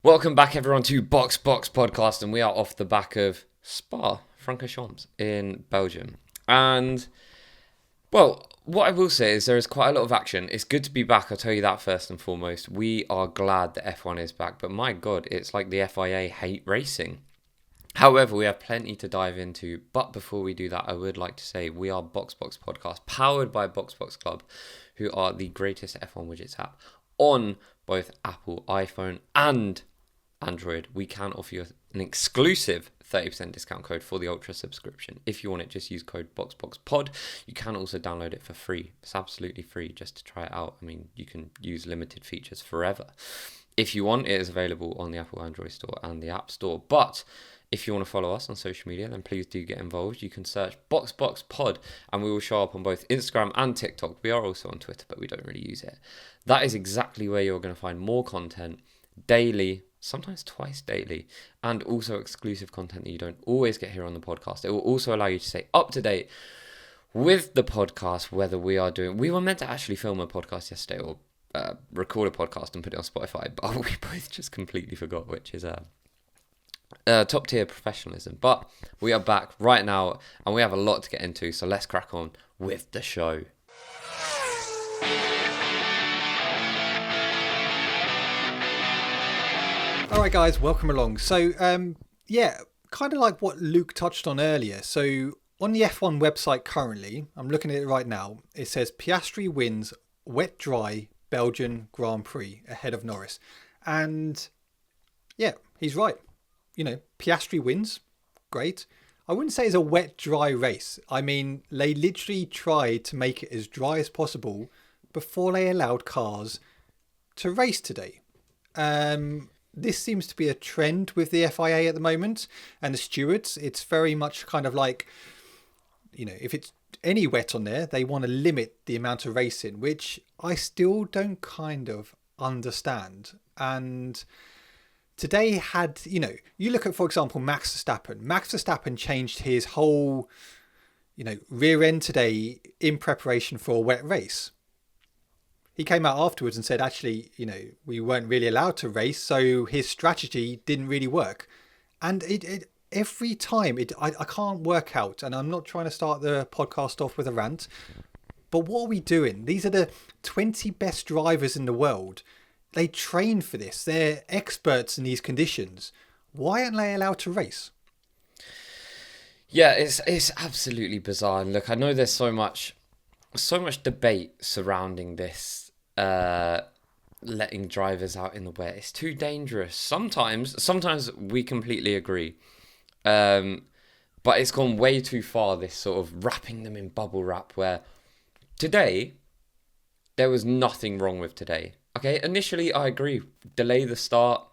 Welcome back, everyone, to Box Podcast, and we are off the back of Spa, Francorchamps in Belgium. And, well, what I will say is there is quite a lot of action. It's good to be back, I'll tell you that first and foremost. We are glad that F1 is back, but my God, it's like the FIA hate racing. However, we have plenty to dive into, but before we do that, I would like to say we are Box Podcast, powered by Box Club, who are the greatest F1 widgets app on both Apple, iPhone, and Android. We can offer you an exclusive 30% discount code for the Ultra subscription. If you want it, just use code BoxPod. You can also download it for free. It's absolutely free just to try it out. I mean, you can use limited features forever. If you want, it is available on the Apple Android store and the App Store. But if you want to follow us on social media, then please do get involved. You can search Pod, and we will show up on both Instagram and TikTok. We are also on Twitter, but we don't really use it. That is exactly where you're going to find more content daily, sometimes twice daily, and also exclusive content that you don't always get here on the podcast. It will also allow you to stay up to date with the podcast, whether we were meant to actually film a podcast yesterday or record a podcast and put it on Spotify, but we both just completely forgot, which is top tier professionalism. But we are back right now, and we have a lot to get into, so let's crack on with the show. All right, guys, welcome along. So, kind of like what Luke touched on earlier. So, on the F1 website currently, I'm looking at it right now, it says Piastri wins wet-dry Belgian Grand Prix ahead of Norris. And, yeah, he's right. You know, Piastri wins. Great. I wouldn't say it's a wet-dry race. I mean, they literally tried to make it as dry as possible before they allowed cars to race today. This seems to be a trend with the FIA at the moment and the stewards. It's very much kind of like, you know, if it's any wet on there, they want to limit the amount of racing, which I still don't kind of understand. And today had, you know, you look at, for example, Max Verstappen. Max Verstappen changed his whole, you know, rear end today in preparation for a wet race. He came out afterwards and said, actually, you know, we weren't really allowed to race, so his strategy didn't really work. And it every time, I can't work out, and I'm not trying to start the podcast off with a rant, but what are we doing? These are the 20 best drivers in the world. They train for this. They're experts in these conditions. Why aren't they allowed to race? Yeah, it's absolutely bizarre. And look, I know there's so much debate surrounding this. Letting drivers out in the wet, it's too dangerous. Sometimes we completely agree, but it's gone way too far, this sort of wrapping them in bubble wrap, where today there was nothing wrong with today. Okay, initially I agree, delay the start,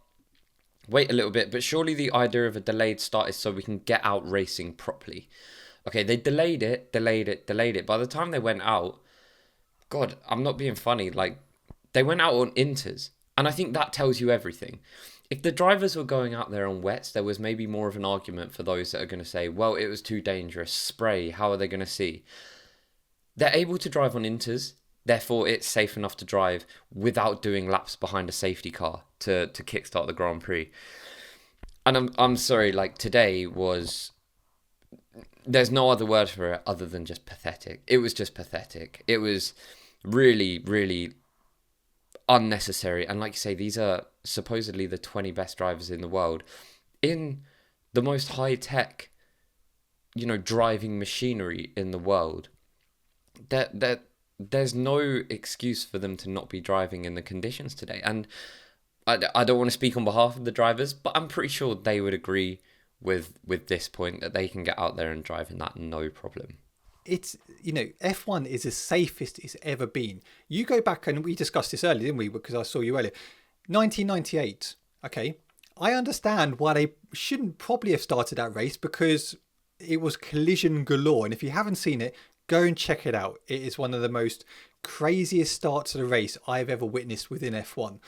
wait a little bit, but surely the idea of a delayed start is so we can get out racing properly. Okay, they delayed it. By the time they went out, God, I'm not being funny, like, they went out on inters, and I think that tells you everything. If the drivers were going out there on wets, there was maybe more of an argument for those that are going to say, well, it was too dangerous, spray, how are they going to see? They're able to drive on inters, therefore it's safe enough to drive without doing laps behind a safety car to kickstart the Grand Prix. And I'm sorry, like, today was... There's no other word for it other than just pathetic. It was just pathetic. It was really, really unnecessary. And like you say, these are supposedly the 20 best drivers in the world in the most high-tech, you know, driving machinery in the world. There's no excuse for them to not be driving in the conditions today. And I don't want to speak on behalf of the drivers, but I'm pretty sure they would agree with this point that they can get out there and drive in that no problem. It's, you know, F1 is as safest it's ever been. You go back, and we discussed this earlier, didn't we? Because I saw you earlier. 1998. Okay. I understand why they shouldn't probably have started that race, because it was collision galore. And if you haven't seen it, go and check it out. It is one of the most craziest starts of the race I've ever witnessed within F1.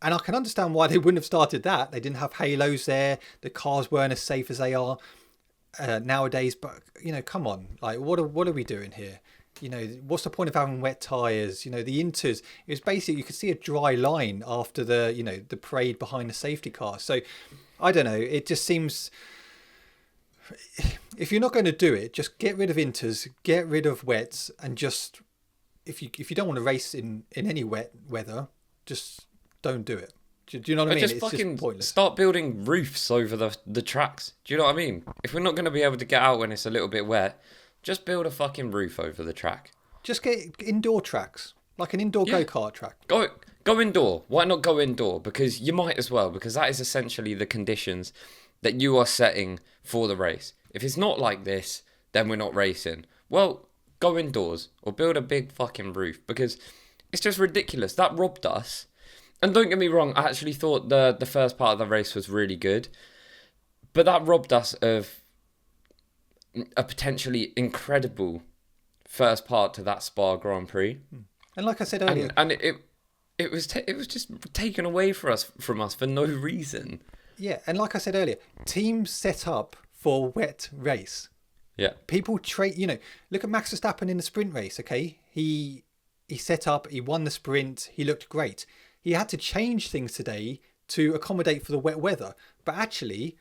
And I can understand why they wouldn't have started that. They didn't have halos there. The cars weren't as safe as they are nowadays. But, you know, come on. Like, what are we doing here? what's the point of having wet tyres? The inters, it was basically, you could see a dry line after the parade behind the safety car. So I don't know. It just seems, if you're not going to do it, just get rid of inters, get rid of wets, and just, if you don't want to race in any wet weather, just don't do it. Do you know what I mean? Just it's fucking just pointless. start building roofs over the tracks. Do you know what I mean? If we're not going to be able to get out when it's a little bit wet, just build a fucking roof over the track. Just get indoor tracks, like an indoor go-kart track. Go indoor. Why not go indoor? Because you might as well, because that is essentially the conditions that you are setting for the race. If it's not like this, then we're not racing. Well, go indoors or build a big fucking roof, because it's just ridiculous. That robbed us. And don't get me wrong, I actually thought the first part of the race was really good. But that robbed us of a potentially incredible first part to that Spa Grand Prix. And like I said earlier, And it was just taken away from us for no reason. yeah, and like I said earlier, teams set up for wet race. Yeah. People look at Max Verstappen in the sprint race, okay? He set up, he won the sprint, he looked great. He had to change things today to accommodate for the wet weather. But actually,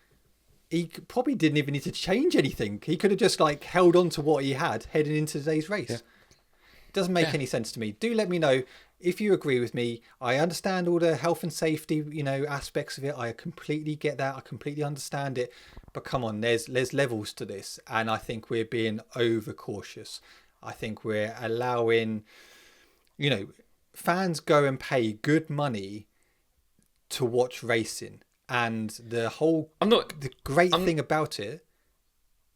he probably didn't even need to change anything. He could have just held on to what he had heading into today's race. Yeah. Doesn't make any sense to me. Do let me know if you agree with me. I understand all the health and safety, aspects of it. I completely get that. I completely understand it. But come on, there's levels to this. And I think we're being overcautious. I think we're allowing, fans go and pay good money to watch racing, and the great thing about it,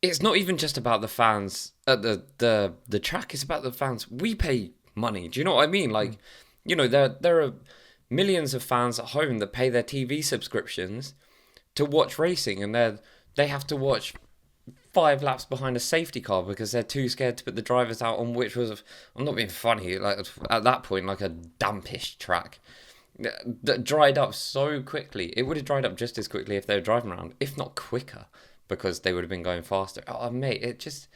it's not even just about the fans at the track. It's about the fans. We pay money. Do you know what I mean? There are millions of fans at home that pay their TV subscriptions to watch racing, and they have to watch 5 laps behind a safety car because they're too scared to put the drivers out on, which was, I'm not being funny, at that point, a dampish track that dried up so quickly. It would have dried up just as quickly if they were driving around, if not quicker, because they would have been going faster. Oh, mate, it's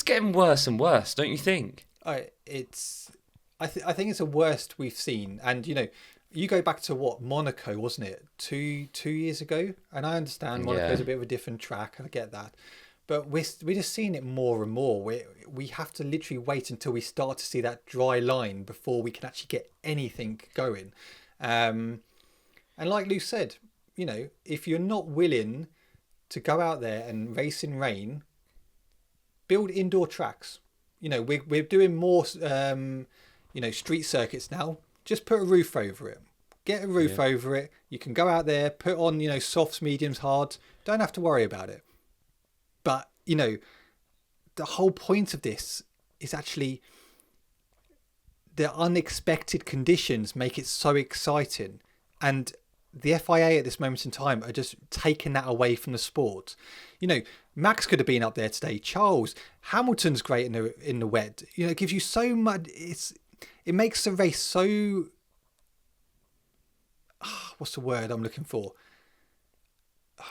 getting worse and worse, don't you think? I think it's the worst we've seen. And you go back to Monaco, wasn't it, two years ago? And I understand Monaco's a bit of a different track, I get that, but we're just seeing it more and more. We have to literally wait until we start to see that dry line before we can actually get anything going. And like Lou said, if you're not willing to go out there and race in rain, build indoor tracks. We're doing more street circuits now. Just put a roof over it. Get a roof over it. You can go out there, put on, softs, mediums, hards. Don't have to worry about it. But, the whole point of this is actually the unexpected conditions make it so exciting. And the FIA at this moment in time are just taking that away from the sport. Max could have been up there today. Charles, Hamilton's great in the wet. It gives you so much. It makes the race so. What's the word I'm looking for?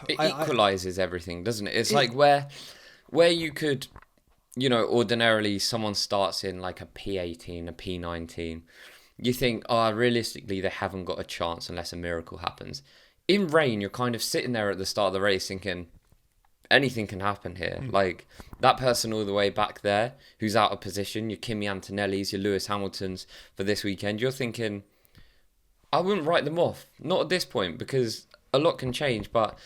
It equalizes everything, doesn't it? It's like where you could, ordinarily someone starts in a P18, a P19. You think, realistically, they haven't got a chance unless a miracle happens. In rain, you're kind of sitting there at the start of the race thinking, anything can happen here. That person all the way back there who's out of position, your Kimi Antonellis, your Lewis Hamiltons for this weekend, you're thinking, I wouldn't write them off. Not at this point, because a lot can change. But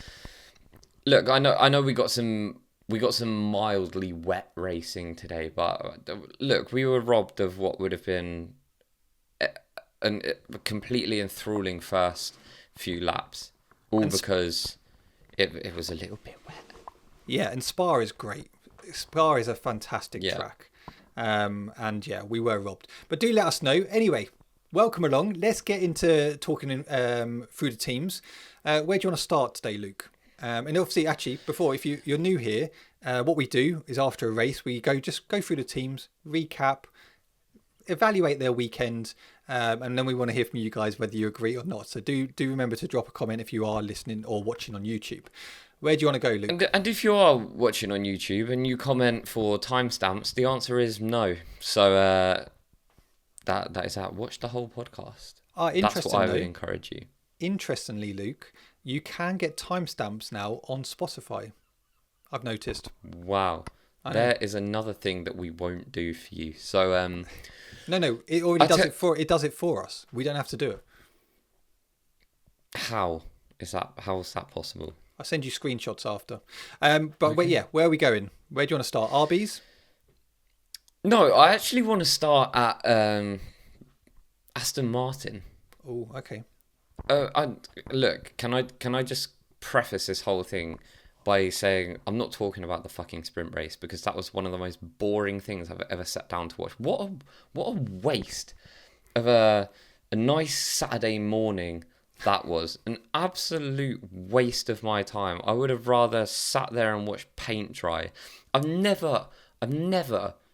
look, I know we got some mildly wet racing today, but look, we were robbed of what would have been a completely enthralling first few laps, because it was a little bit wet. Yeah, and Spa is great. Spa is a fantastic track. And we were robbed. But do let us know. Anyway, welcome along. Let's get into talking through the teams. Where do you want to start today, Luke? And obviously, actually, before, if you're new here, what we do is after a race, we go through the teams, recap, evaluate their weekend, and then we want to hear from you guys whether you agree or not. So do remember to drop a comment if you are listening or watching on YouTube. Where do you want to go, Luke? And if you are watching on YouTube and you comment for timestamps, the answer is no. So that is that. Watch the whole podcast. That's what I would encourage you. Interestingly, Luke, you can get timestamps now on Spotify. I've noticed. Wow. There is another thing that we won't do for you. So No, it already does it for us. We don't have to do it. How is that possible? I'll send you screenshots after. But yeah, where are we going? Where do you want to start? RBs? No, I actually want to start at Aston Martin. Oh, okay. Look, can I just preface this whole thing by saying I'm not talking about the fucking sprint race, because that was one of the most boring things I've ever sat down to watch. What a waste of a nice Saturday morning that was. An absolute waste of my time. I would have rather sat there and watched paint dry. I've never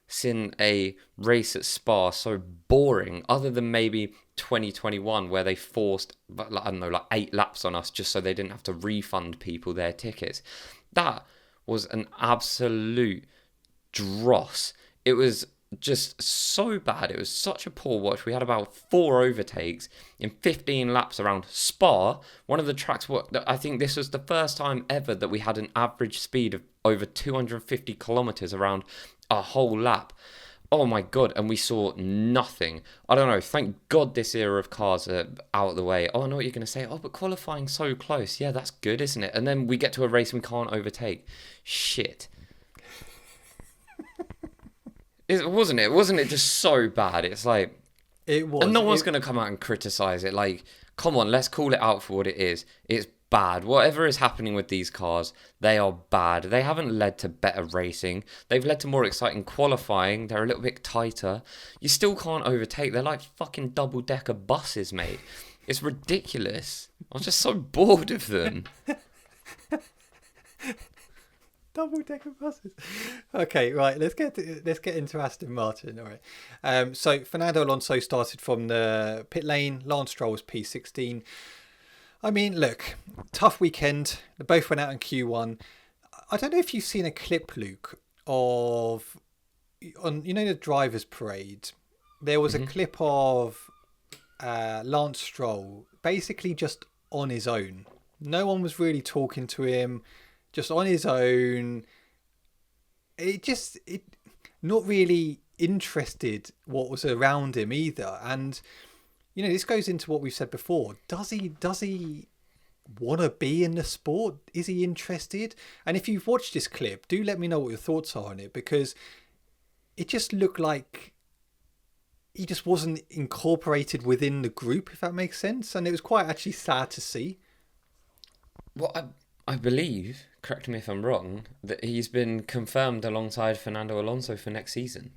seen a race at Spa so boring, other than maybe 2021, where they forced, I don't know, like 8 laps on us just so they didn't have to refund people their tickets. That was an absolute dross. It was just so bad. It was such a poor watch. We had about 4 overtakes in 15 laps around Spa, one of the tracks where I think this was the first time ever that we had an average speed of over 250 kilometers around a whole lap. Oh my god, and we saw nothing. I don't know, thank god this era of cars are out of the way. Oh, I know what you're going to say. Oh, but qualifying so close. Yeah, that's good, isn't it? And then we get to a race and we can't overtake. Shit. Wasn't it just so bad? It's like... It was. And no one's going to come out and criticise it. Like, come on, let's call it out for what it is. It's bad. Whatever is happening with these cars, they are bad. They haven't led to better racing. They've led to more exciting qualifying. They're a little bit tighter. You still can't overtake. They're like fucking double-decker buses, mate. It's ridiculous. I'm just so bored of them. Double-decker buses. Okay, right. Let's get into Aston Martin. All right. So Fernando Alonso started from the pit lane. Lance Stroll was P16. I mean, look, tough weekend. They both went out in Q1. I don't know if you've seen a clip, Luke, of the drivers' parade. There was a clip of Lance Stroll basically just on his own. No one was really talking to him. Just on his own. It not really interested what was around him either. And this goes into what we've said before. Does he want to be in the sport? Is he interested? And if you've watched this clip, do let me know what your thoughts are on it, because it just looked like he just wasn't incorporated within the group, if that makes sense. And it was quite actually sad to see. Well, I believe, correct me if I'm wrong, that he's been confirmed alongside Fernando Alonso for next season.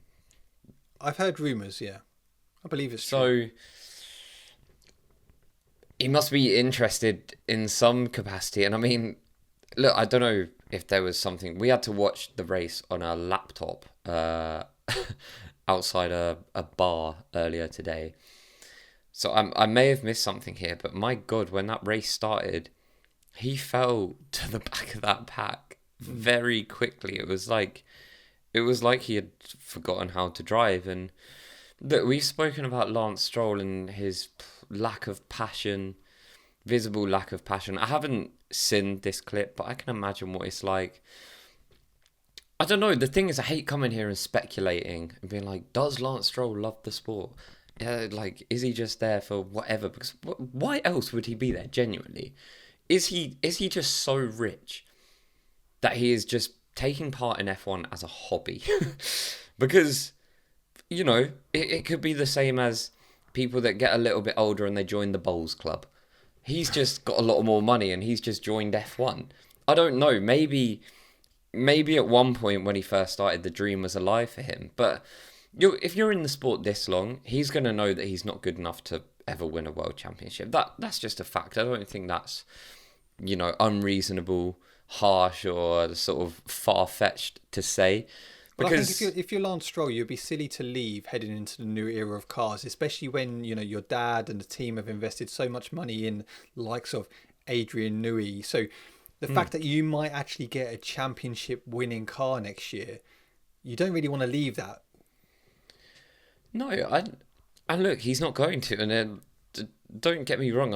I've heard rumours, yeah. I believe it's true. So he must be interested in some capacity. And I mean, look, I don't know if there was something. We had to watch the race on a laptop outside a bar earlier today. So I may have missed something here, but my God, when that race started, he fell to the back of that pack very quickly. It was like he had forgotten how to drive. And look, we've spoken about Lance Stroll and his lack of passion, visible lack of passion. I haven't seen this clip, but I can imagine what it's like. I don't know. The thing is, I hate coming here and speculating and being like, does Lance Stroll love the sport? Yeah, like, is he just there for whatever? Because why else would he be there, genuinely? Is he just so rich that he is just taking part in F1 as a hobby? Because, it could be the same as people that get a little bit older and they join the bowls club. He's just got a lot more money and he's just joined F1. I don't know. Maybe at one point when he first started, the dream was alive for him. But if you're in the sport this long, he's going to know that he's not good enough to ever win a world championship. That's just a fact. I don't think that's, unreasonable, harsh, or sort of far-fetched to say. But I think Because if you're Lance Stroll, you'd be silly to leave heading into the new era of cars, especially when your dad and the team have invested so much money in the likes of Adrian Newey. So the fact that you might actually get a championship winning car next year, you don't really want to leave that. no, and look, he's not going to. And then, don't get me wrong,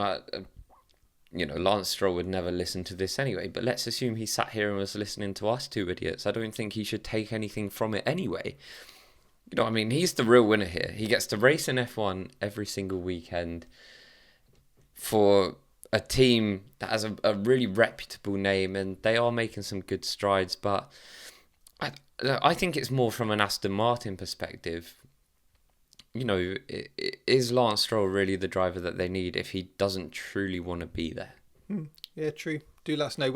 Lance Stroll would never listen to this anyway. But let's assume he sat here and was listening to us two idiots. I don't think he should take anything from it anyway. You know what I mean? He's the real winner here. He gets to race in F1 every single weekend for a team that has a really reputable name, and they are making some good strides. But I think it's more from an Aston Martin perspective. Is Lance Stroll really the driver that they need if he doesn't truly want to be there? Yeah, true. Do let us know.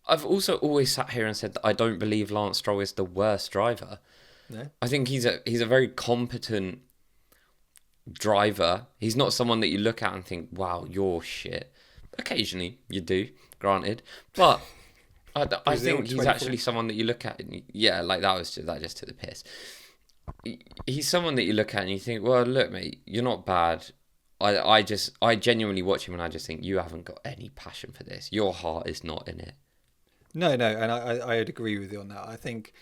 I've also always sat here and said that I don't believe Lance Stroll is the worst driver. No. I think he's a very competent driver. He's not someone that you look at and think, wow, you're shit. Occasionally you do, granted. But I think he's actually someone that you look at and that just took the piss. He's someone that you look at and you think, well, look, mate, you're not bad. I genuinely watch him and I just think you haven't got any passion for this. Your heart is not in it. No, and I'd agree with you on that. I think,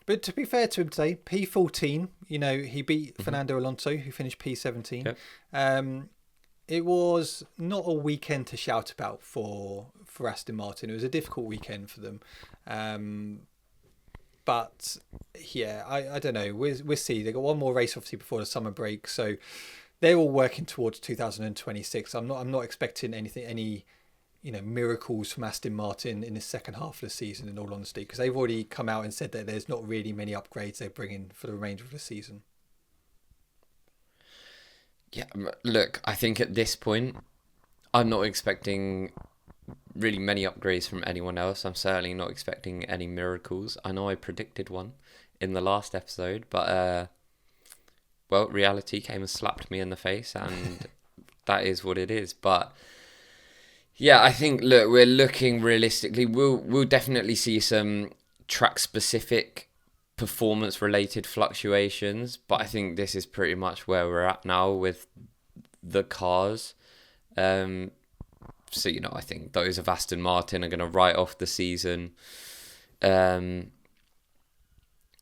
but to be fair to him today, P14, he beat Fernando Alonso, who finished P17. Yep. It was not a weekend to shout about for Aston Martin. It was a difficult weekend for them. But yeah, I don't know. We'll see. They got one more race obviously before the summer break, so they're all working towards 2026. I'm not expecting any miracles from Aston Martin in the second half of the season. In all honesty, because they've already come out and said that there's not really many upgrades they're bringing for the remainder of the season. Yeah, look, I think at this point, I'm not expecting really many upgrades from anyone else. I'm certainly not expecting any miracles. I know I predicted one in the last episode, but reality came and slapped me in the face, and that is what it is. But yeah, I think, look, we're looking realistically. We'll definitely see some track specific performance related fluctuations, but I think this is pretty much where we're at now with the cars. So, I think those of Aston Martin are going to write off the season. Aston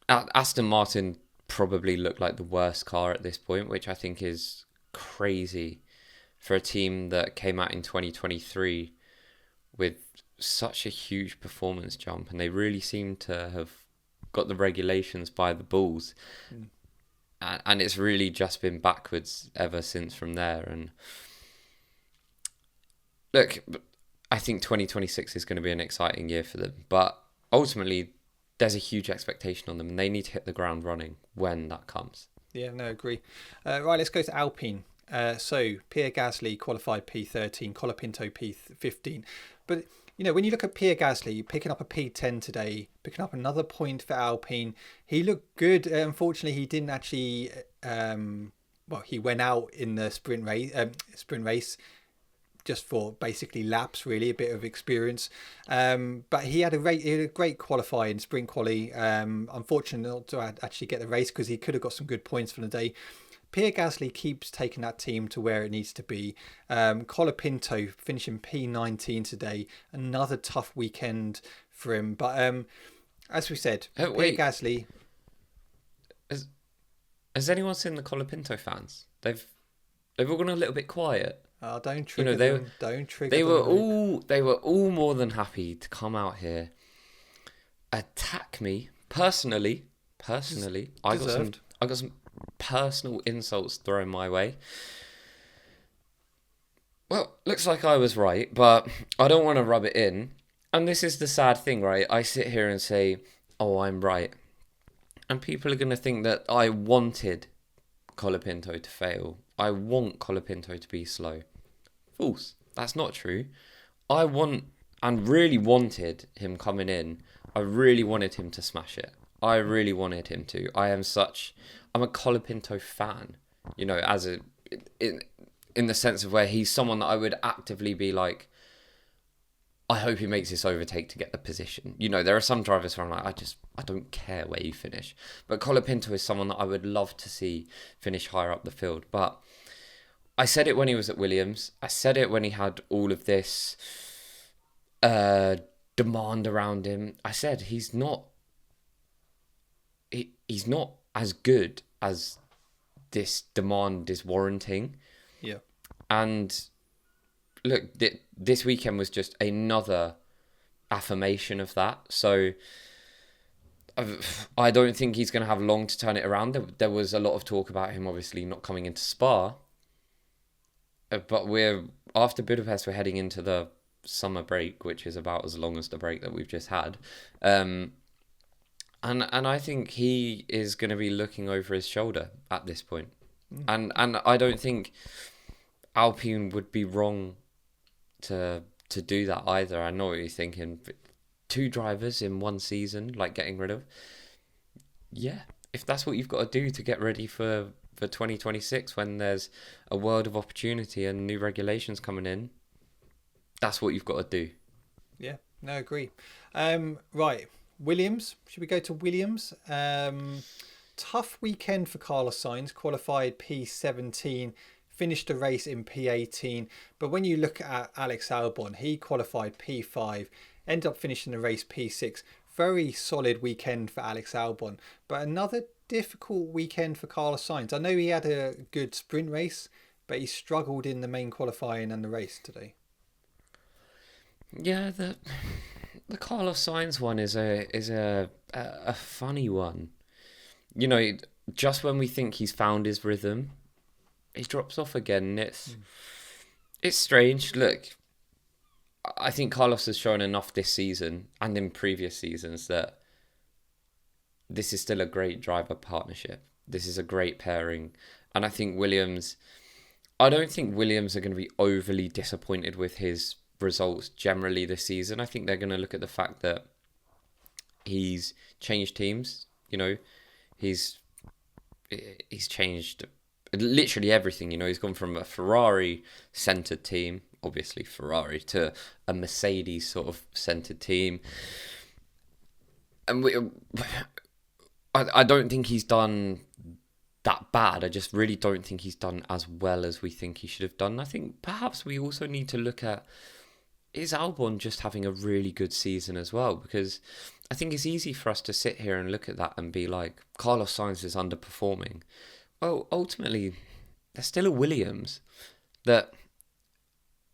Martin probably look like the worst car at this point, which I think is crazy for a team that came out in 2023 with such a huge performance jump, and they really seem to have got the regulations by the balls. And it's really just been backwards ever since from there. And look, I think 2026 is going to be an exciting year for them. But ultimately, there's a huge expectation on them, and they need to hit the ground running when that comes. Yeah, no, agree. Right, let's go to Alpine. So Pierre Gasly qualified P13, Colapinto P15. But, when you look at Pierre Gasly, picking up a P10 today, picking up another point for Alpine, he looked good. Unfortunately, he didn't actually... he went out in the sprint race just for basically laps, really, a bit of experience. But he had a great qualifying sprint quali. Unfortunately, not to actually get the race because he could have got some good points from the day. Pierre Gasly keeps taking that team to where it needs to be. Colapinto finishing P19 today. Another tough weekend for him. But as we said, Pierre Gasly... Has anyone seen the Colapinto fans? They've all gone a little bit quiet. Oh, don't trigger them. Don't trigger them. They were all more than happy to come out here, attack me personally. I got some personal insults thrown my way. Well, looks like I was right, but I don't want to rub it in. And this is the sad thing, right? I sit here and say, oh, I'm right. And people are going to think that I wanted Colapinto to fail. I want Colapinto to be slow. False. That's not true. I want and really wanted him coming in. I really wanted him to smash it. I really wanted him to. I'm a Colapinto fan, in the sense of where he's someone that I would actively be like, I hope he makes this overtake to get the position. You know, there are some drivers where I'm like, I don't care where you finish. But Colapinto is someone that I would love to see finish higher up the field. But I said it when he was at Williams. I said it when he had all of this demand around him. I said he's not as good as this demand is warranting. Yeah. And look, this weekend was just another affirmation of that. So I don't think he's going to have long to turn it around. There was a lot of talk about him obviously not coming into Spa. But after Budapest, we're heading into the summer break, which is about as long as the break that we've just had. And I think he is going to be looking over his shoulder at this point. And I don't think Alpine would be wrong to do that either. I know what you're thinking. But 2 drivers in one season, like getting rid of. Yeah, if that's what you've got to do to get ready for 2026, when there's a world of opportunity and new regulations coming in, that's what you've got to do. Yeah, no, agree. Right, Williams. Should we go to Williams? Tough weekend for Carlos Sainz. Qualified P17, finished the race in P18. But when you look at Alex Albon, he qualified P5, ended up finishing the race P6. Very solid weekend for Alex Albon. But another difficult weekend for Carlos Sainz. I know he had a good sprint race, but he struggled in the main qualifying and the race today. Yeah, the Carlos Sainz one is a funny one. You know, just when we think he's found his rhythm, he drops off again. It's strange. Look, I think Carlos has shown enough this season and in previous seasons that this is still a great driver partnership. This is a great pairing. And I don't think Williams are going to be overly disappointed with his results generally this season. I think they're going to look at the fact that he's changed teams. You know, he's changed literally everything. You know, he's gone from a Ferrari-centered team, obviously Ferrari, to a Mercedes sort of centered team. And I don't think he's done that bad. I just really don't think he's done as well as we think he should have done. I think perhaps we also need to look at, is Albon just having a really good season as well? Because I think it's easy for us to sit here and look at that and be like, Carlos Sainz is underperforming. Well, ultimately, there's still a Williams that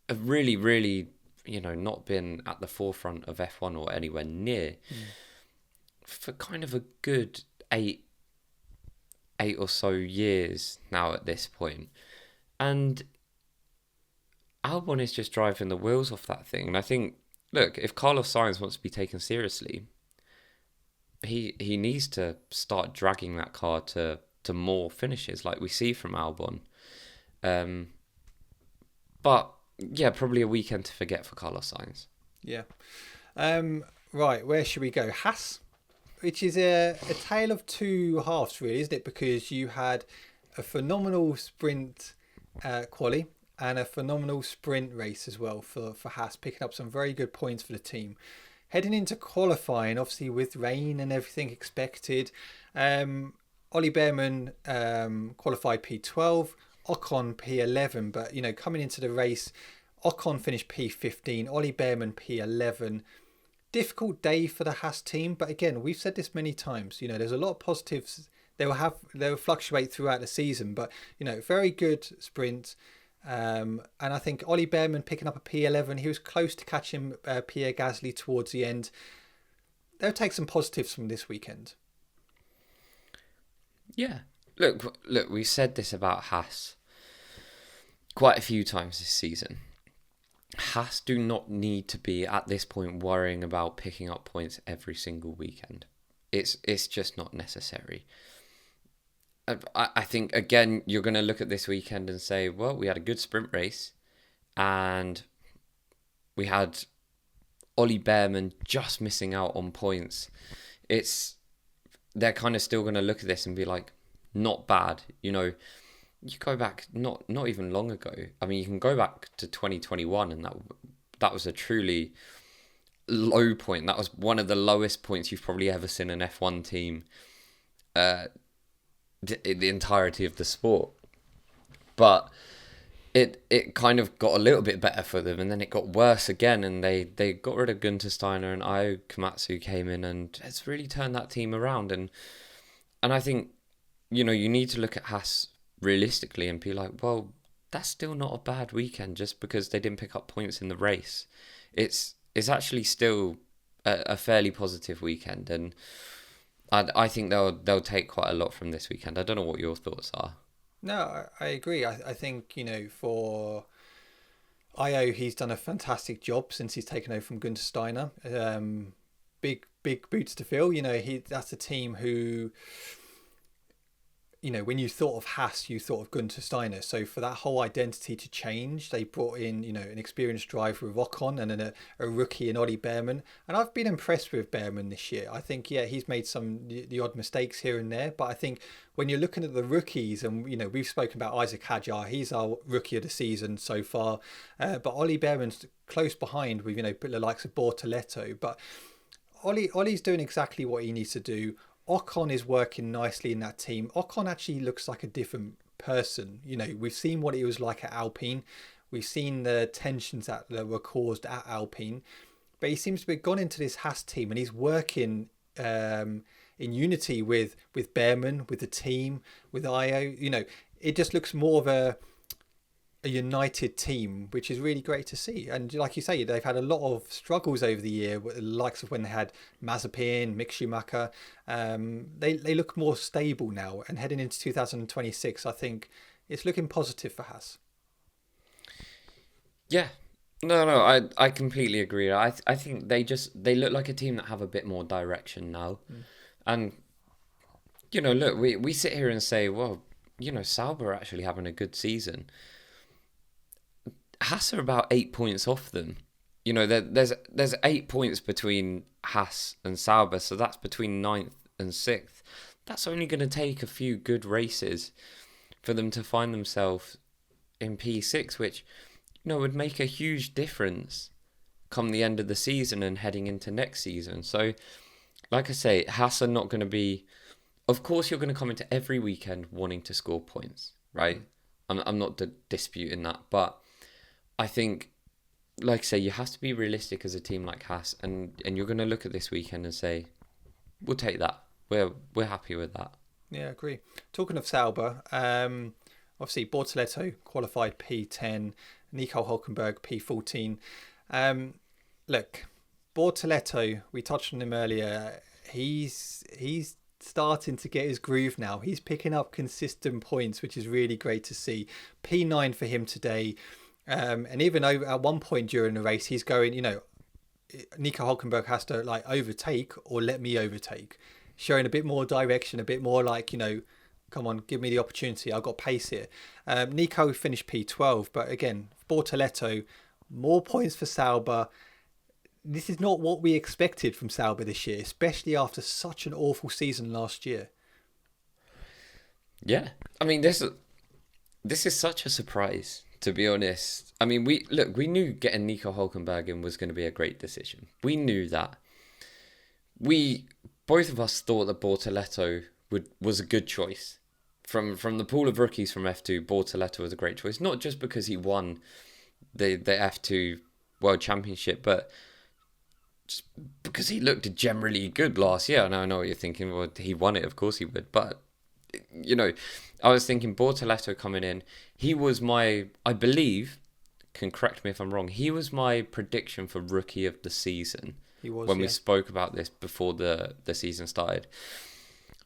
have really, really, you know, not been at the forefront of F1 or anywhere near for kind of a good eight or so years now at this point. And Albon is just driving the wheels off that thing. And I think, look, if Carlos Sainz wants to be taken seriously, he needs to start dragging that car to more finishes like we see from Albon. But yeah, probably a weekend to forget for Carlos Sainz. Yeah. Right, where should we go? Haas, which is a tale of two halves, really, isn't it? Because you had a phenomenal sprint quali and a phenomenal sprint race as well for Haas, picking up some very good points for the team. Heading into qualifying, obviously with rain and everything expected, Ollie Behrman qualified P12, Ocon P11, but you know, coming into the race, Ocon finished P15, Ollie Behrman P11. Difficult day for the Haas team, but again, we've said this many times. You know, there's a lot of positives. They will fluctuate throughout the season, but you know, very good sprint. And I think Ollie Behrman picking up a P11, he was close to catching Pierre Gasly towards the end. They'll take some positives from this weekend. Yeah, look, we said this about Haas quite a few times this season. Haas do not need to be at this point worrying about picking up points every single weekend. It's just not necessary. I think, again, you're going to look at this weekend and say, well, we had a good sprint race and we had Ollie Behrman just missing out on points. They're kind of still going to look at this and be like, not bad. You know, you go back not even long ago. I mean, you can go back to 2021 and that was a truly low point. That was one of the lowest points you've probably ever seen an F1 team in the entirety of the sport. But it kind of got a little bit better for them, and then it got worse again, and they got rid of Gunter Steiner, and Io Komatsu came in, and it's really turned that team around. And I think, you need to look at Haas realistically and be like, well, that's still not a bad weekend just because they didn't pick up points in the race. It's actually still a fairly positive weekend, and I think they'll take quite a lot from this weekend. I don't know what your thoughts are. No, I agree. I think, for Io, he's done a fantastic job since he's taken over from Gunter Steiner. Big boots to fill. That's a team who, when you thought of Haas, you thought of Gunter Steiner. So for that whole identity to change, they brought in, an experienced driver with Ocon and then a rookie in Ollie Behrman. And I've been impressed with Behrman this year. I think, he's made the odd mistakes here and there. But I think when you're looking at the rookies, and, we've spoken about Isaac Hadjar, he's our rookie of the season so far. But Ollie Behrman's close behind with, the likes of Bortoletto. But Ollie's doing exactly what he needs to do. Ocon is working nicely in that team. Ocon actually looks like a different person. We've seen what he was like at Alpine. We've seen the tensions that were caused at Alpine. But he seems to have gone into this Haas team, and he's working in unity with Behrman, with the team, with Io. It just looks more of a united team, which is really great to see. And like you say, they've had a lot of struggles over the year, the likes of when they had Mazepin, Mick Schumacher. They look more stable now, and heading into 2026, I think it's looking positive for Haas. Yeah, no, I completely agree. I think they look like a team that have a bit more direction now. And look, we sit here and say, well, Sauber are actually having a good season. Haas are about 8 points off them. There's 8 points between Haas and Sauber, so that's between 9th and 6th. That's only going to take a few good races for them to find themselves in P6, which would make a huge difference come the end of the season and heading into next season. So, like I say, Haas are not going to be... Of course, you're going to come into every weekend wanting to score points, right? I'm not disputing that, but I think, like I say, you have to be realistic as a team like Haas, and you're going to look at this weekend and say, we'll take that. We're happy with that. Yeah, I agree. Talking of Sauber, obviously Bortoletto qualified P10, Nico Hülkenberg P14. Look, Bortoletto, we touched on him earlier. He's starting to get his groove now. He's picking up consistent points, which is really great to see. P9 for him today. And even at one point during the race, he's going, Nico Hülkenberg has to overtake or let me overtake, showing a bit more direction, a bit more come on, give me the opportunity. I've got pace here. Nico finished P12, but again, Bortoletto, more points for Sauber. This is not what we expected from Sauber this year, especially after such an awful season last year. Yeah, I mean, this is such a surprise. To be honest, I mean, we knew getting Nico Hülkenberg in was going to be a great decision. We knew that. Both of us thought that Bortoletto was a good choice. From the pool of rookies from F2, Bortoletto was a great choice. Not just because he won the F2 World Championship, but just because he looked generally good last year. And I know what you're thinking. Well, he won it, of course he would. But I was thinking Bortoletto coming in, he was I believe, can correct me if I'm wrong, he was my prediction for Rookie of the Season. He was, when we spoke about this before the season started.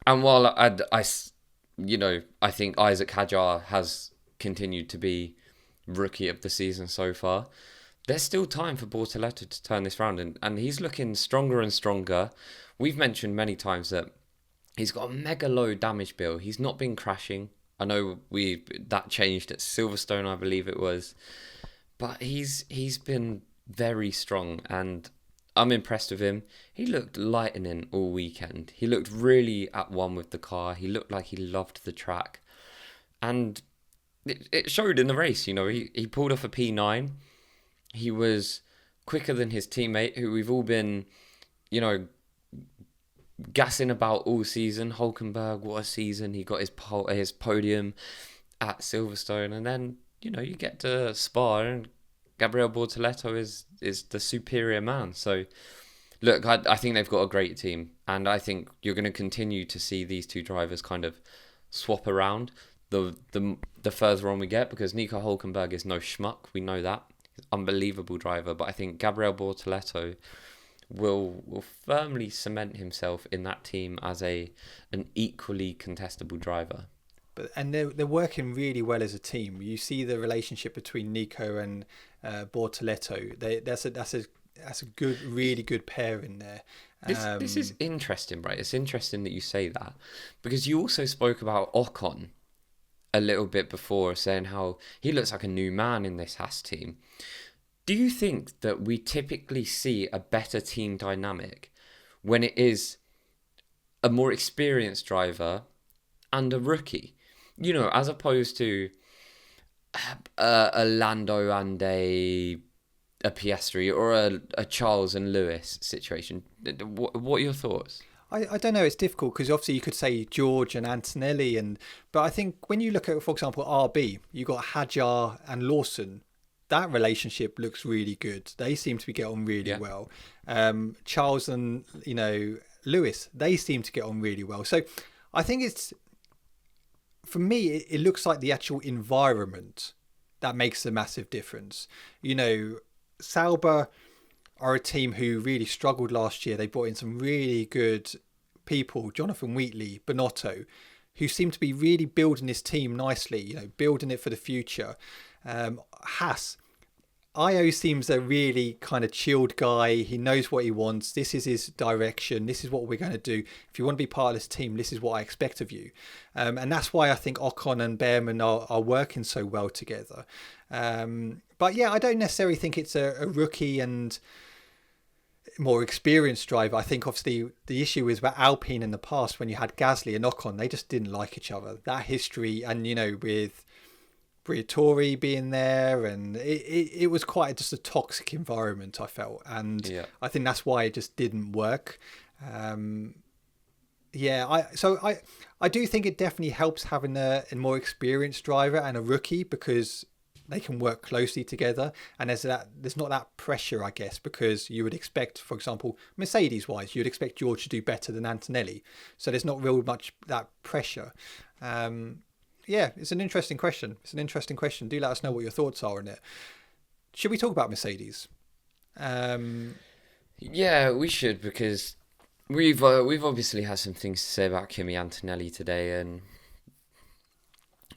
And while I think Isaac Hadjar has continued to be Rookie of the Season so far, there's still time for Bortoletto to turn this round, and he's looking stronger and stronger. We've mentioned many times that he's got a mega low damage bill. He's not been crashing. I know that changed at Silverstone, I believe it was. But he's been very strong, and I'm impressed with him. He looked lightning all weekend. He looked really at one with the car. He looked like he loved the track. And it showed in the race, He pulled off a P9. He was quicker than his teammate, who we've all been, you know, gassing about all season. Hulkenberg, what a season. He got his podium at Silverstone. And then, you know, you get to Spa and Gabriel Bortoleto is the superior man. So, look, I think they've got a great team. And I think you're going to continue to see these two drivers kind of swap around the further on we get, because Nico Hulkenberg is no schmuck. We know that. He's an unbelievable driver. But I think Gabriel Bortoleto will firmly cement himself in that team as an equally contestable driver. And they're working really well as a team. You see the relationship between Nico and Bortoleto. That's a good, really good pair in there. This is interesting, right? It's interesting that you say that, because you also spoke about Ocon a little bit before, saying how he looks like a new man in this Haas team. Do you think that we typically see a better team dynamic when it is a more experienced driver and a rookie? You know, as opposed to a Lando and a Piastri, or a Charles and Lewis situation. What are your thoughts? I don't know. It's difficult because obviously you could say George and Antonelli, but I think when you look at, for example, RB, you got Hadjar and Lawson. That relationship looks really good. They seem to be getting on really well. Charles and Lewis, they seem to get on really well. So I think it's, for me, it looks like the actual environment that makes a massive difference. You know, Sauber are a team who really struggled last year. They brought in some really good people, Jonathan Wheatley, Bonotto, who seem to be really building this team nicely, building it for the future. Haas, Io seems a really kind of chilled guy. He knows what he wants. This is his direction. This is what we're going to do. If you want to be part of this team, this is what I expect of you. And that's why I think Ocon and Behrman are working so well together. But yeah, I don't necessarily think it's a rookie and more experienced driver. I think obviously the issue is about Alpine in the past, when you had Gasly and Ocon, they just didn't like each other. That history, and with Briatore being there, and it was quite just a toxic environment, I felt, and I think that's why it just didn't work. I do think it definitely helps having a more experienced driver and a rookie, because they can work closely together, and there's not that pressure, I guess, because you would expect, for example, Mercedes wise, you'd expect George to do better than Antonelli, so there's not real much that pressure. It's an interesting question. Do let us know what your thoughts are on it. Should we talk about Mercedes? Yeah, we should, because we've obviously had some things to say about Kimi Antonelli today, and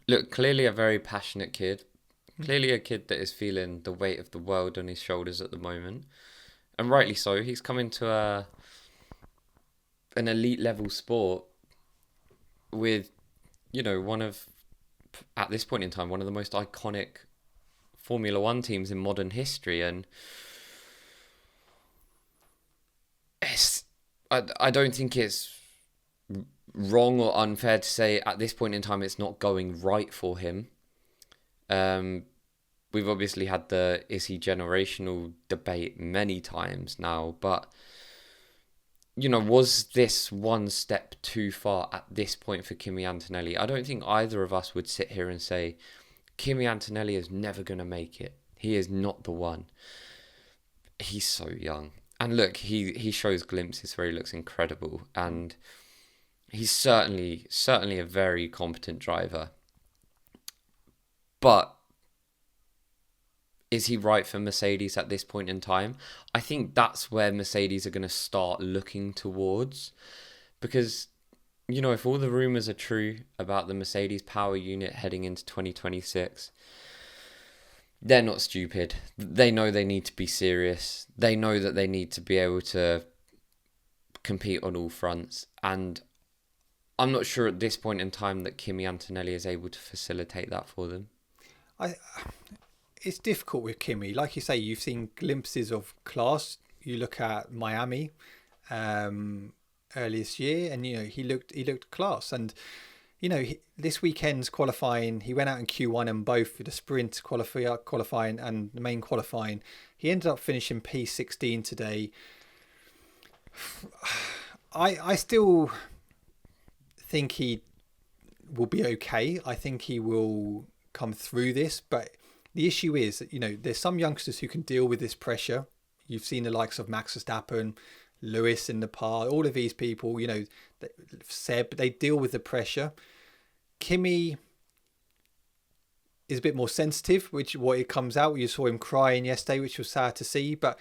look, clearly a very passionate kid. Clearly a kid that is feeling the weight of the world on his shoulders at the moment. And rightly so. He's come into an elite level sport with, at this point in time, one of the most iconic Formula One teams in modern history. And I don't think it's wrong or unfair to say at this point in time it's not going right for him. We've obviously had the is he generational debate many times now, but was this one step too far at this point for Kimi Antonelli? I don't think either of us would sit here and say Kimi Antonelli is never going to make it. He is not the one. He's so young. And look, he shows glimpses where he looks incredible, and he's certainly a very competent driver. But is he right for Mercedes at this point in time? I think that's where Mercedes are going to start looking towards, because, if all the rumours are true about the Mercedes power unit heading into 2026, they're not stupid. They know they need to be serious. They know that they need to be able to compete on all fronts. And I'm not sure at this point in time that Kimi Antonelli is able to facilitate that for them. It's difficult with Kimi. Like you say, you've seen glimpses of class. You look at Miami early this year, and he looked class. And this weekend's qualifying, he went out in Q1 and both the sprint qualifying and the main qualifying. He ended up finishing P16 today. I still think he will be okay. I think he will come through this, but the issue is that, there's some youngsters who can deal with this pressure. You've seen the likes of Max Verstappen, Lewis in the past, all of these people, Seb, they deal with the pressure. Kimi is a bit more sensitive, what it comes out. You saw him crying yesterday, which was sad to see, but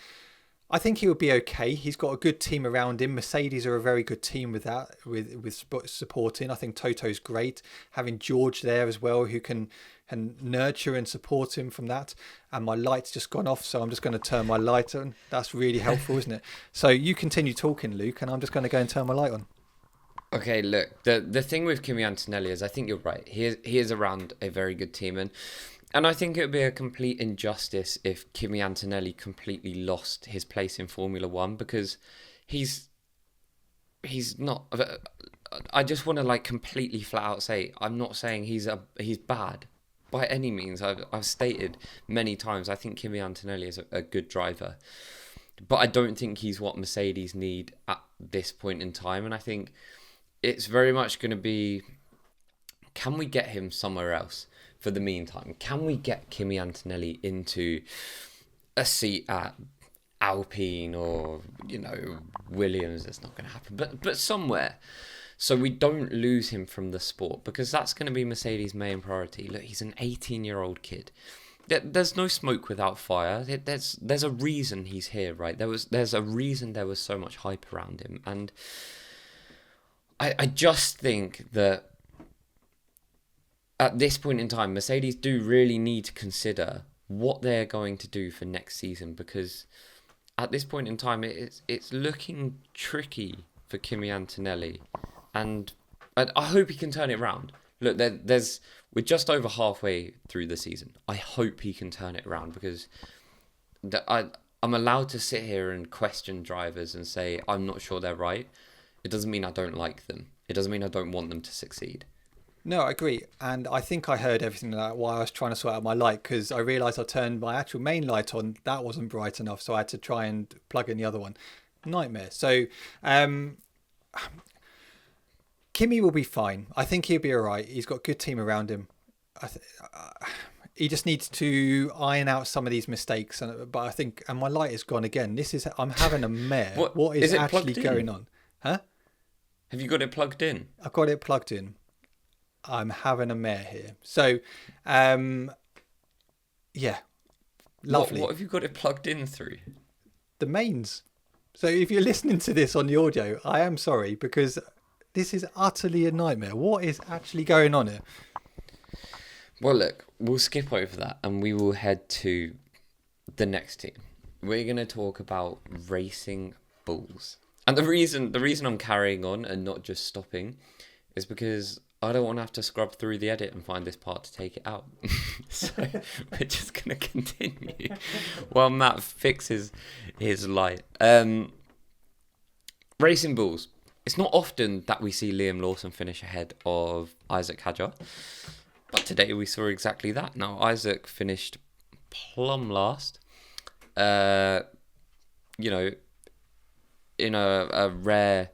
I think he will be okay. He's got a good team around him. Mercedes are a very good team with that, with supporting. I think Toto's great. Having George there as well, who can nurture and support him from that. And my light's just gone off, so I'm just going to turn my light on. That's really helpful, isn't it? So you continue talking, Luke, and I'm just going to go and turn my light on. Okay, look, the thing with Kimi Antonelli is I think you're right. He is around a very good team, and I think it would be a complete injustice if Kimi Antonelli completely lost his place in Formula One, because he's not. I just want to completely flat out say I'm not saying he's bad by any means. I've stated many times I think Kimi Antonelli is a good driver, but I don't think he's what Mercedes need at this point in time, and I think it's very much going to be, can we get him somewhere else for the meantime? Can we get Kimi Antonelli into a seat at Alpine or, Williams? That's not going to happen. But somewhere. So we don't lose him from the sport, because that's going to be Mercedes' main priority. Look, he's an 18-year-old kid. There's no smoke without fire. There's a reason he's here, right? There's a reason there was so much hype around him. And I just think that at this point in time, Mercedes do really need to consider what they're going to do for next season, because at this point in time, it's looking tricky for Kimi Antonelli, and I hope he can turn it around. Look, we're just over halfway through the season. I hope he can turn it around, because I'm allowed to sit here and question drivers and say I'm not sure they're right. It doesn't mean I don't like them. It doesn't mean I don't want them to succeed. No, I agree. And I think I heard everything like while I was trying to sort out my light, because I realised I turned my actual main light on. That wasn't bright enough, so I had to try and plug in the other one. Nightmare. So Kimi will be fine. I think he'll be all right. He's got a good team around him. He just needs to iron out some of these mistakes. But I think, and my light is gone again. I'm having a mare. What is actually going on? Huh? Have you got it plugged in? I've got it plugged in. I'm having a mare here. So, yeah, lovely. What have you got it plugged in through? The mains. So if you're listening to this on the audio, I am sorry, because this is utterly a nightmare. What is actually going on here? Well, look, we'll skip over that and we will head to the next team. We're going to talk about Racing Bulls. And the reason I'm carrying on and not just stopping is because I don't want to have to scrub through the edit and find this part to take it out. So we're just going to continue while Matt fixes his light. Racing Bulls. It's not often that we see Liam Lawson finish ahead of Isaac Hadjar, but today we saw exactly that. Now, Isaac finished plumb last. In a rare